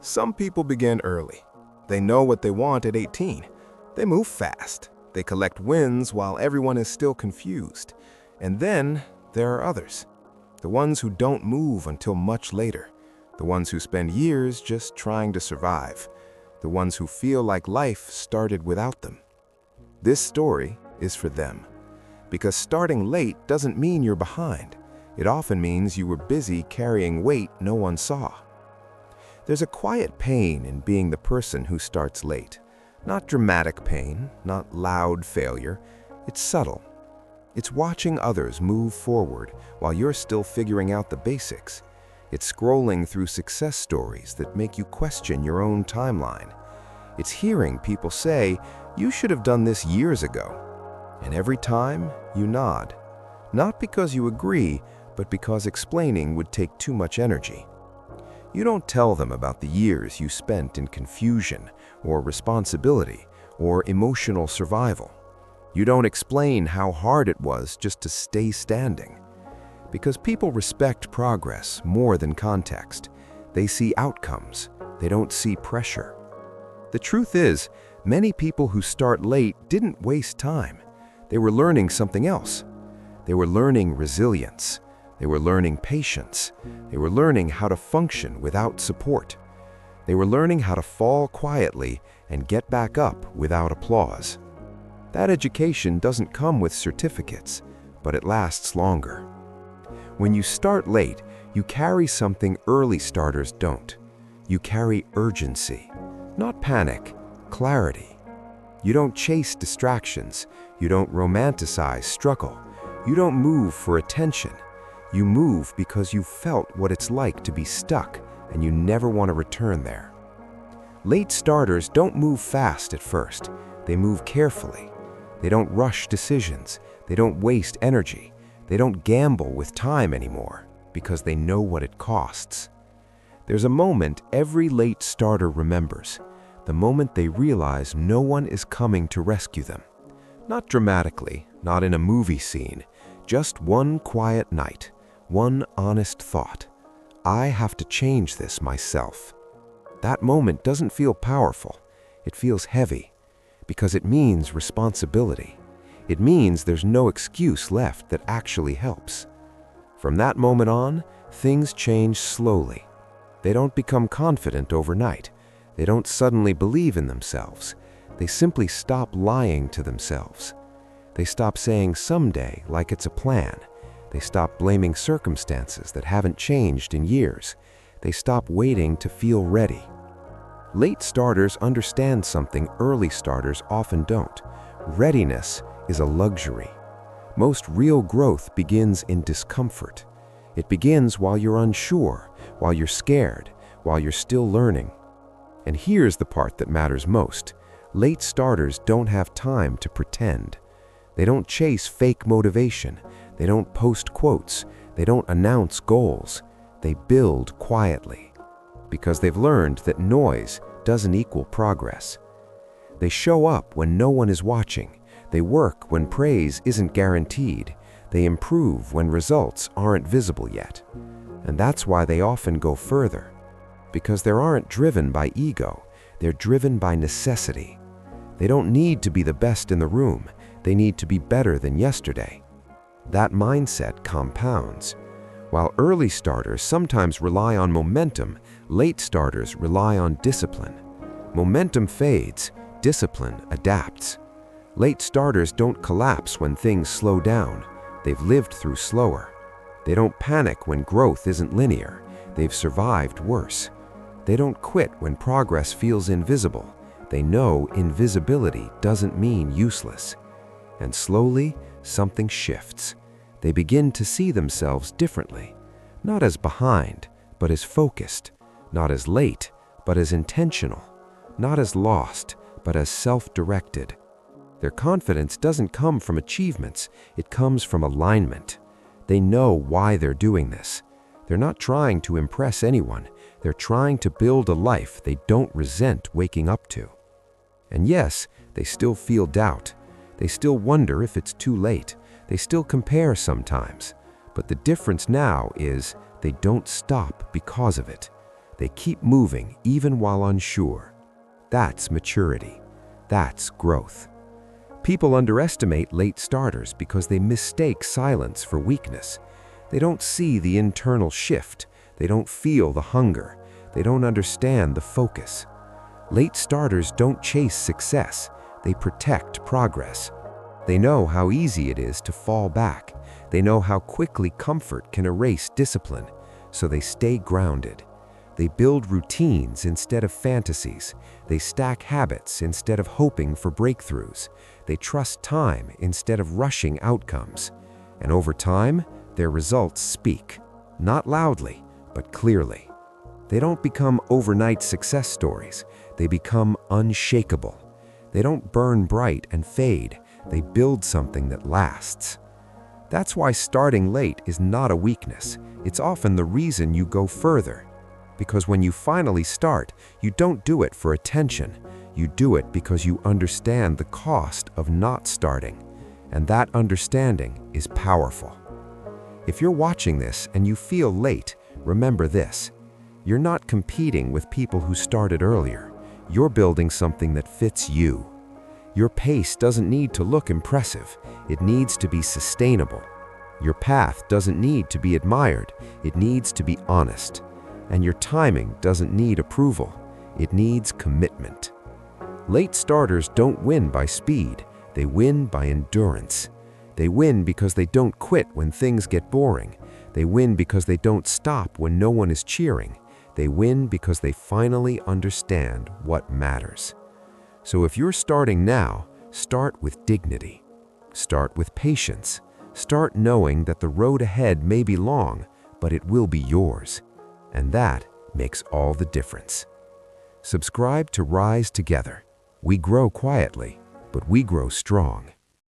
Some people begin early. They know what they want at 18. They move fast. They collect wins while everyone is still confused. And then there are others. The ones who don't move until much later. The ones who spend years just trying to survive. The ones who feel like life started without them. This story is for them. Because starting late doesn't mean you're behind. It often means you were busy carrying weight no one saw. There's a quiet pain in being the person who starts late. Not dramatic pain, not loud failure. It's subtle. It's watching others move forward while you're still figuring out the basics. It's scrolling through success stories that make you question your own timeline. It's hearing people say, "You should have done this years ago." And every time, you nod. Not because you agree, but because explaining would take too much energy. You don't tell them about the years you spent in confusion or responsibility or emotional survival. You don't explain how hard it was just to stay standing. Because people respect progress more than context. They see outcomes. They don't see pressure. The truth is, many people who start late didn't waste time. They were learning something else. They were learning resilience. They were learning patience. They were learning how to function without support. They were learning how to fall quietly and get back up without applause. That education doesn't come with certificates, but it lasts longer. When you start late, you carry something early starters don't. You carry urgency, not panic, clarity. You don't chase distractions. You don't romanticize struggle. You don't move for attention. You move because you felt what it's like to be stuck and you never want to return there. Late starters don't move fast at first. They move carefully. They don't rush decisions. They don't waste energy. They don't gamble with time anymore because they know what it costs. There's a moment every late starter remembers, the moment they realize no one is coming to rescue them. Not dramatically, not in a movie scene, just one quiet night. One honest thought. I have to change this myself. That moment doesn't feel powerful. It feels heavy because it means responsibility. It means there's no excuse left that actually helps. From that moment on, things change slowly. They don't become confident overnight. They don't suddenly believe in themselves. They simply stop lying to themselves. They stop saying someday like it's a plan. They stop blaming circumstances that haven't changed in years. They stop waiting to feel ready. Late starters understand something early starters often don't. Readiness is a luxury. Most real growth begins in discomfort. It begins while you're unsure, while you're scared, while you're still learning. And here's the part that matters most. Late starters don't have time to pretend. They don't chase fake motivation. They don't post quotes. They don't announce goals. They build quietly because they've learned that noise doesn't equal progress. They show up when no one is watching. They work when praise isn't guaranteed. They improve when results aren't visible yet. And that's why they often go further. Because they aren't driven by ego. They're driven by necessity. They don't need to be the best in the room. They need to be better than yesterday. That mindset compounds. While early starters sometimes rely on momentum, late starters rely on discipline. Momentum fades, discipline adapts. Late starters don't collapse when things slow down. They've lived through slower. They don't panic when growth isn't linear. They've survived worse. They don't quit when progress feels invisible. They know invisibility doesn't mean useless. And slowly, something shifts. They begin to see themselves differently, not as behind, but as focused, not as late, but as intentional, not as lost, but as self-directed. Their confidence doesn't come from achievements, it comes from alignment. They know why they're doing this. They're not trying to impress anyone, they're trying to build a life they don't resent waking up to. And yes, they still feel doubt. They still wonder if it's too late. They still compare sometimes. But the difference now is they don't stop because of it. They keep moving even while unsure. That's maturity. That's growth. People underestimate late starters because they mistake silence for weakness. They don't see the internal shift. They don't feel the hunger. They don't understand the focus. Late starters don't chase success. They protect progress. They know how easy it is to fall back. They know how quickly comfort can erase discipline, so they stay grounded. They build routines instead of fantasies. They stack habits instead of hoping for breakthroughs. They trust time instead of rushing outcomes. And over time, their results speak, not loudly, but clearly. They don't become overnight success stories. They become unshakable. They don't burn bright and fade. They build something that lasts. That's why starting late is not a weakness. It's often the reason you go further. Because when you finally start, you don't do it for attention. You do it because you understand the cost of not starting. And that understanding is powerful. If you're watching this and you feel late, remember this. You're not competing with people who started earlier. You're building something that fits you. Your pace doesn't need to look impressive. It needs to be sustainable. Your path doesn't need to be admired. It needs to be honest. And your timing doesn't need approval. It needs commitment. Late starters don't win by speed. They win by endurance. They win because they don't quit when things get boring. They win because they don't stop when no one is cheering. They win because they finally understand what matters. So if you're starting now, start with dignity. Start with patience. Start knowing that the road ahead may be long, but it will be yours. And that makes all the difference. Subscribe to Rise Together. We grow quietly, but we grow strong.